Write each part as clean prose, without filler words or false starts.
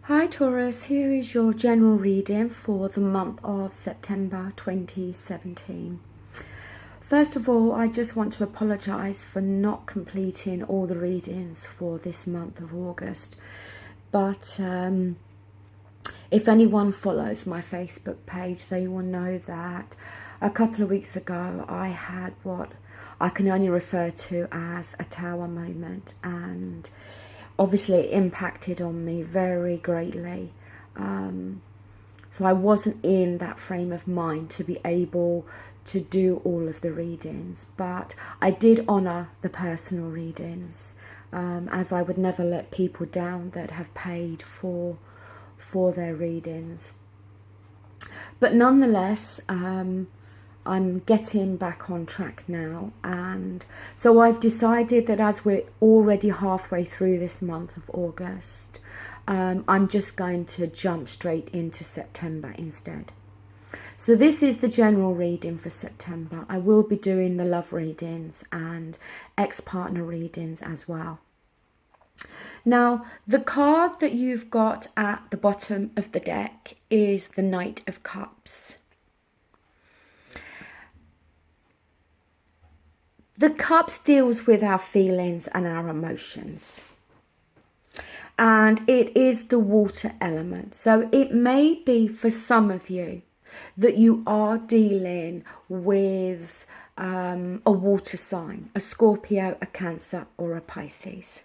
Hi Taurus, here is your general reading for the month of September 2017. First of all, I just want to apologise for not completing all the readings for this month of August. But if anyone follows my Facebook page, they will know that a couple of weeks ago I had what I can only refer to as a tower moment, and obviously it impacted on me very greatly. So I wasn't in that frame of mind to be able to do all of the readings, but I did honour the personal readings, as I would never let people down that have paid for their readings. But nonetheless, I'm getting back on track now, and so I've decided that as we're already halfway through this month of August, I'm just going to jump straight into September instead. So this is the general reading for September. I will be doing the love readings and ex-partner readings as well. Now, the card that you've got at the bottom of the deck is the Knight of Cups. The Cups deals with our feelings and our emotions, and it is the water element. So it may be for some of you that you are dealing with a water sign, a Scorpio, a Cancer, or a Pisces.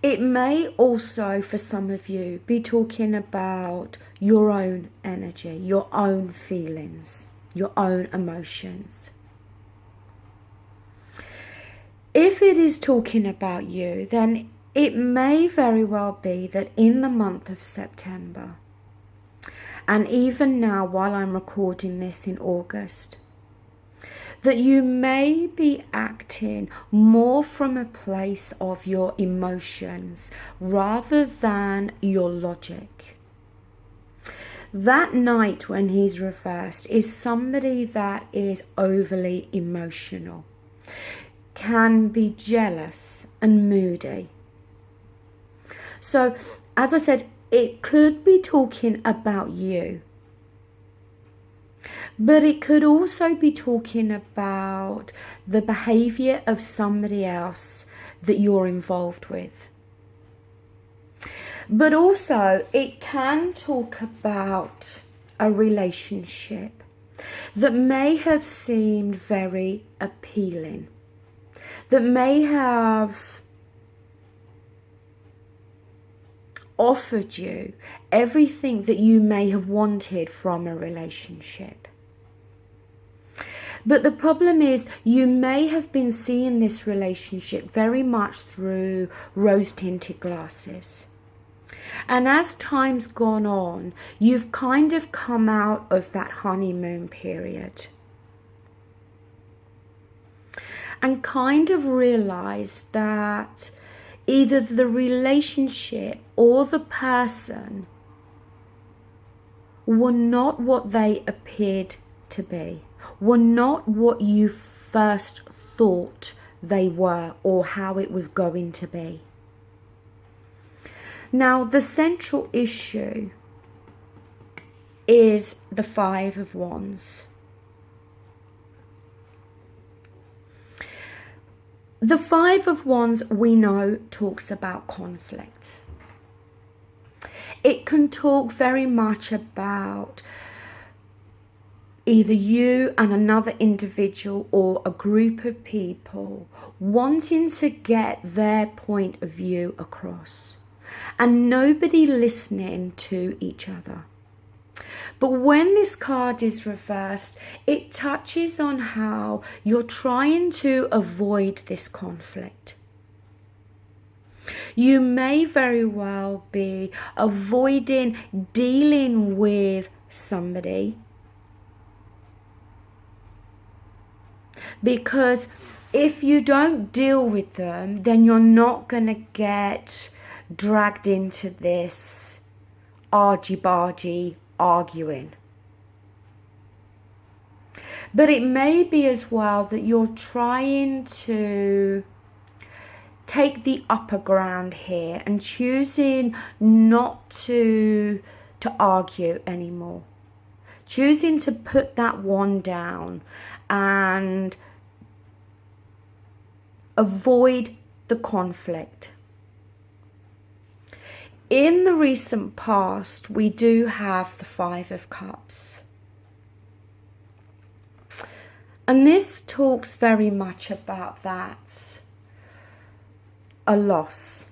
It may also, for some of you, be talking about your own energy, your own feelings, your own emotions. If it is talking about you, then it may very well be that in the month of September, and even now while I'm recording this in August, that you may be acting more from a place of your emotions rather than your logic. That Knight, when he's reversed, is somebody that is overly emotional, can be jealous and moody. So, as I said, it could be talking about you, but it could also be talking about the behaviour of somebody else that you're involved with. But also, it can talk about a relationship that may have seemed very appealing, that may have offered you everything that you may have wanted from a relationship. But the problem is, you may have been seeing this relationship very much through rose-tinted glasses. And as time's gone on, you've kind of come out of that honeymoon period and kind of realised that either the relationship or the person were not what they appeared to be, were not what you first thought they were or how it was going to be. Now, the central issue is the Five of Wands. The Five of Wands, we know, talks about conflict. It can talk very much about either you and another individual or a group of people wanting to get their point of view across, and nobody listening to each other. But when this card is reversed, it touches on how you're trying to avoid this conflict. You may very well be avoiding dealing with somebody because if you don't deal with them, then you're not going to get dragged into this argy-bargy arguing. But it may be as well that you're trying to take the upper ground here and choosing not to argue anymore. Choosing to put that one down and avoid the conflict. In the recent past, we do have the Five of Cups. And this talks very much about that. A loss.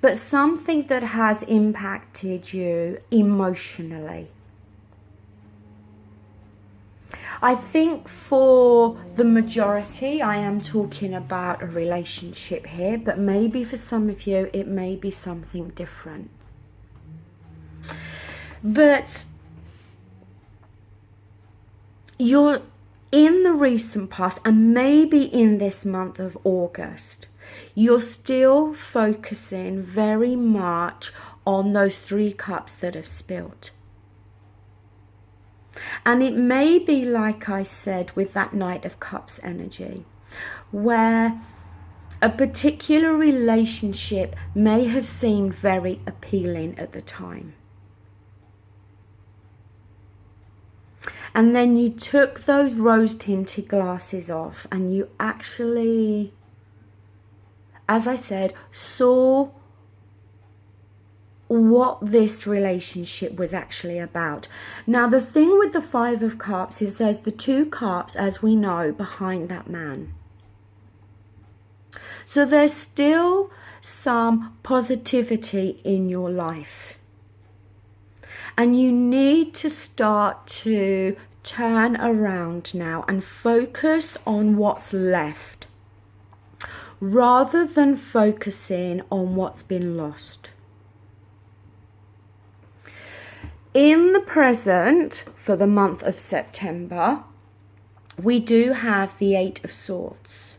But something that has impacted you emotionally. I think for the majority, I am talking about a relationship here, but maybe for some of you, it may be something different. But you're in the recent past, and maybe in this month of August, you're still focusing very much on those 3 cups that have spilled. And it may be, like I said, with that Knight of Cups energy, where a particular relationship may have seemed very appealing at the time. And then you took those rose-tinted glasses off and you actually, as I said, saw what this relationship was actually about. Now, the thing with the Five of Cups is there's the 2 cups, as we know, behind that man. So there's still some positivity in your life. And you need to start to turn around now and focus on what's left, rather than focusing on what's been lost. In the present, for the month of September, we do have the 8 of Swords.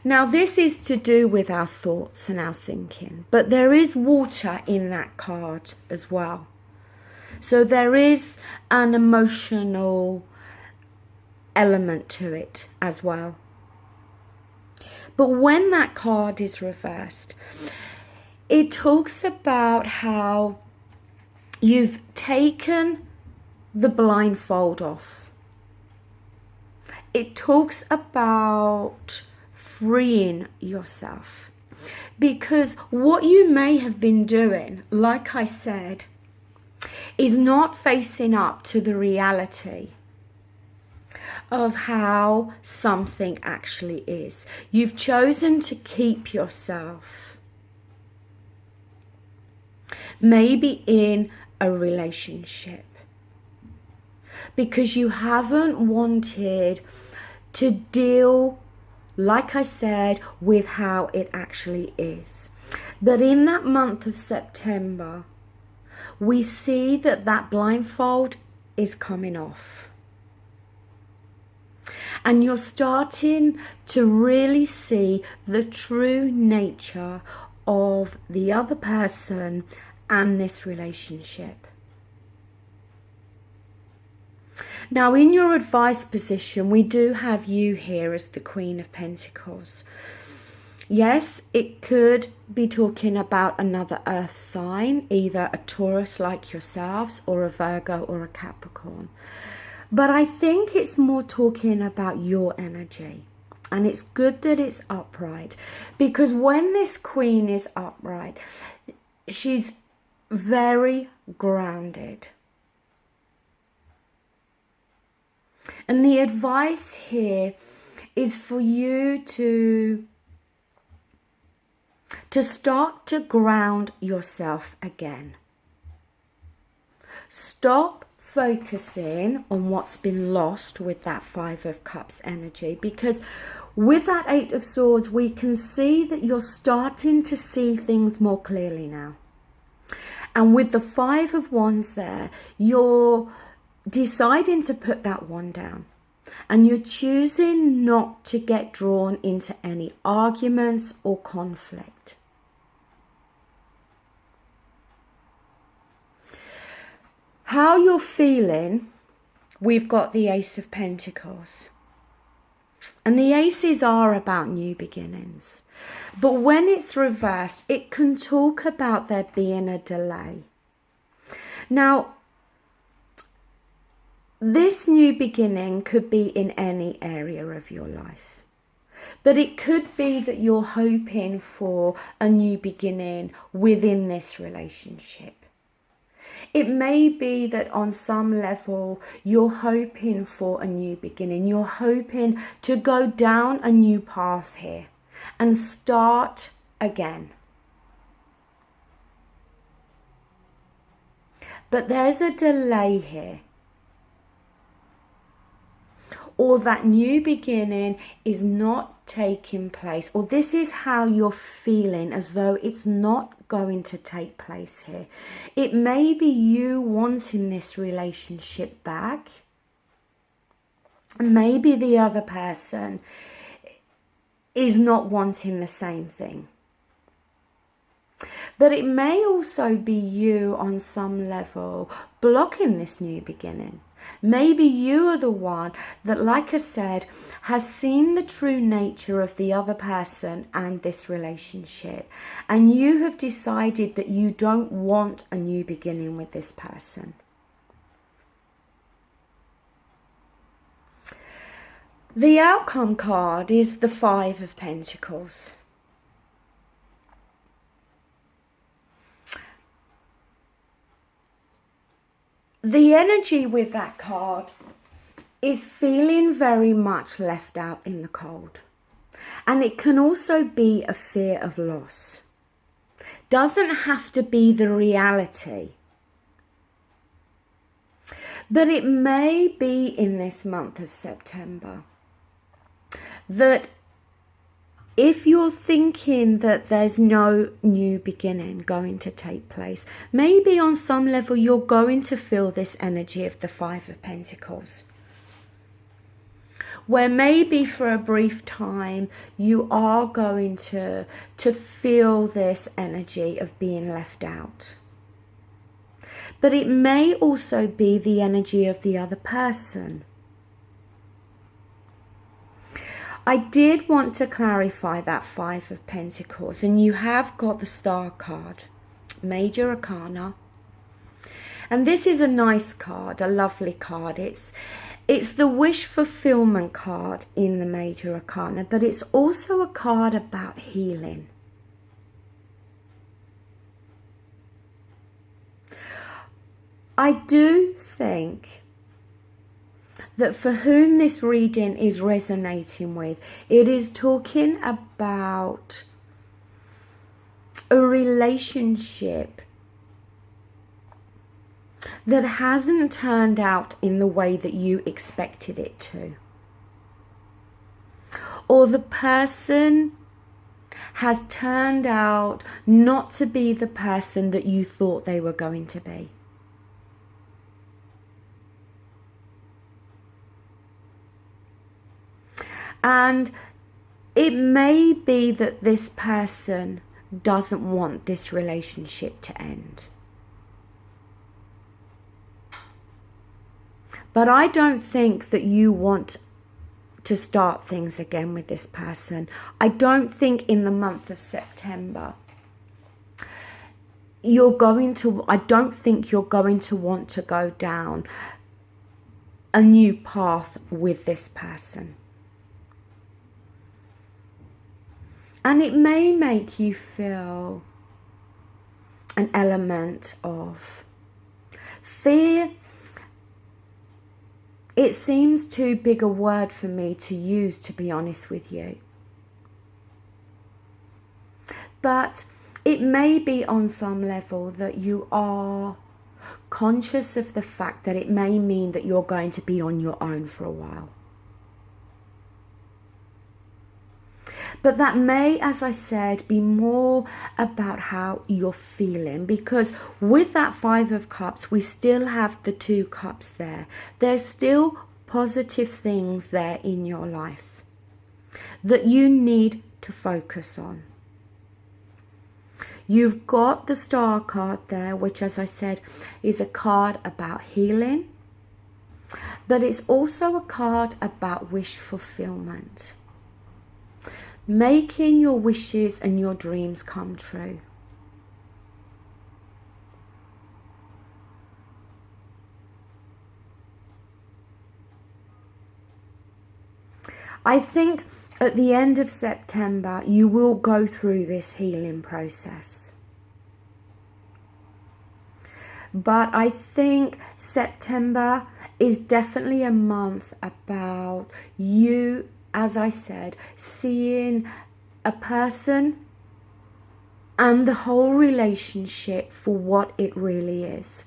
Now, this is to do with our thoughts and our thinking, but there is water in that card as well. So there is an emotional element to it as well. But when that card is reversed, it talks about how you've taken the blindfold off. It talks about freeing yourself, because what you may have been doing, like I said, is not facing up to the reality of how something actually is. You've chosen to keep yourself maybe in a relationship because you haven't wanted to deal, like I said, with how it actually is. But in that month of September, we see that that blindfold is coming off. And you're starting to really see the true nature of the other person and this relationship. Now, in your advice position, we do have you here as the Queen of Pentacles. Yes, it could be talking about another earth sign, either a Taurus like yourselves or a Virgo or a Capricorn. But I think it's more talking about your energy. And it's good that it's upright, because when this Queen is upright, she's very grounded. And the advice here is for you to start to ground yourself again. Stop focusing on what's been lost with that Five of Cups energy, because with that Eight of Swords, we can see that you're starting to see things more clearly now. And with the Five of Wands there, you're deciding to put that one down. And you're choosing not to get drawn into any arguments or conflict. How you're feeling, we've got the Ace of Pentacles. And the aces are about new beginnings. But when it's reversed, it can talk about there being a delay. Now, this new beginning could be in any area of your life. But it could be that you're hoping for a new beginning within this relationship. It may be that on some level you're hoping for a new beginning. You're hoping to go down a new path here and start again. But there's a delay here. Or that new beginning is not taking place, or this is how you're feeling, as though it's not going to take place here. It may be you wanting this relationship back. Maybe the other person is not wanting the same thing. But it may also be you on some level blocking this new beginning. Maybe you are the one that, like I said, has seen the true nature of the other person and this relationship, and you have decided that you don't want a new beginning with this person. The outcome card is the Five of Pentacles. The energy with that card is feeling very much left out in the cold. And it can also be a fear of loss. Doesn't have to be the reality. But it may be in this month of September that if you're thinking that there's no new beginning going to take place, maybe on some level you're going to feel this energy of the Five of Pentacles. Where maybe for a brief time you are going to feel this energy of being left out. But it may also be the energy of the other person. I did want to clarify that Five of Pentacles, and you have got the Star card, Major Arcana. And this is a nice card, a lovely card. It's the wish fulfillment card in the Major Arcana, but it's also a card about healing. I do think that for whom this reading is resonating with, it is talking about a relationship that hasn't turned out in the way that you expected it to. Or the person has turned out not to be the person that you thought they were going to be. And it may be that this person doesn't want this relationship to end. But I don't think that you want to start things again with this person. I don't think in the month of September I don't think you're going to want to go down a new path with this person. And it may make you feel an element of fear. It seems too big a word for me to use, to be honest with you. But it may be on some level that you are conscious of the fact that it may mean that you're going to be on your own for a while. But that may, as I said, be more about how you're feeling, because with that Five of Cups, we still have the Two Cups there. There's still positive things there in your life that you need to focus on. You've got the Star card there, which, as I said, is a card about healing. But it's also a card about wish fulfillment. Making your wishes and your dreams come true. I think at the end of September, you will go through this healing process. But I think September is definitely a month about you, as I said, seeing a person and the whole relationship for what it really is.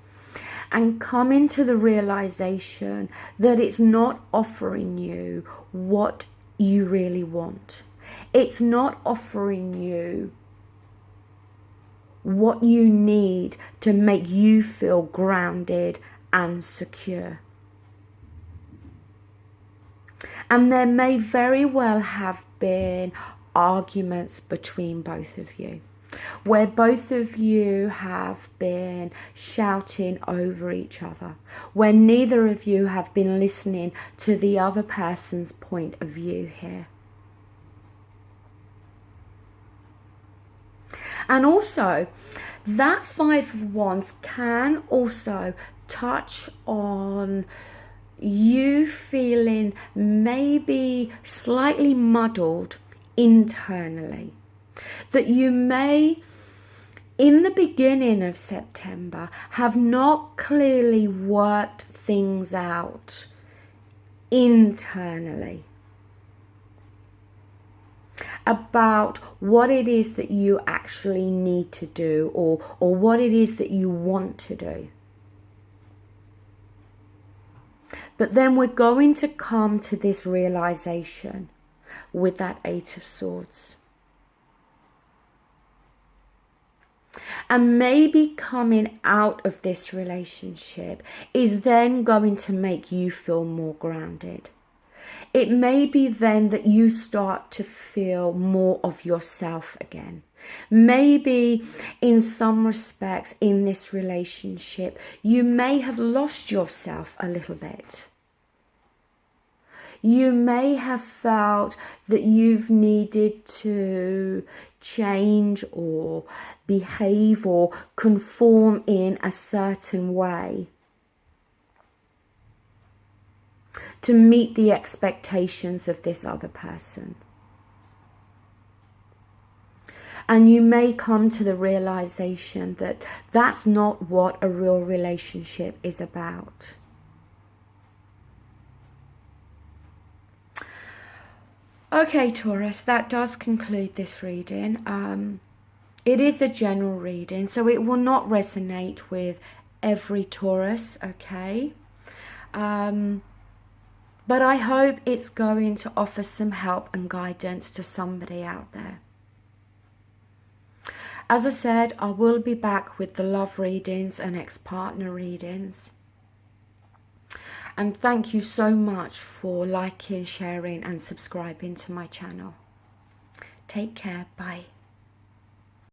And coming to the realization that it's not offering you what you really want. It's not offering you what you need to make you feel grounded and secure. And there may very well have been arguments between both of you, where both of you have been shouting over each other, where neither of you have been listening to the other person's point of view here. And also, that Five of Wands can also touch on you feeling maybe slightly muddled internally. That you may, in the beginning of September, have not clearly worked things out internally about what it is that you actually need to do, or what it is that you want to do. But then we're going to come to this realization with that Eight of Swords. And maybe coming out of this relationship is then going to make you feel more grounded. It may be then that you start to feel more of yourself again. Maybe in some respects in this relationship, you may have lost yourself a little bit. You may have felt that you've needed to change or behave or conform in a certain way to meet the expectations of this other person. And you may come to the realization that that's not what a real relationship is about. Okay, Taurus, that does conclude this reading. It is a general reading, so it will not resonate with every Taurus, okay? But I hope it's going to offer some help and guidance to somebody out there. As I said, I will be back with the love readings and ex-partner readings. And thank you so much for liking, sharing and subscribing to my channel. Take care. Bye.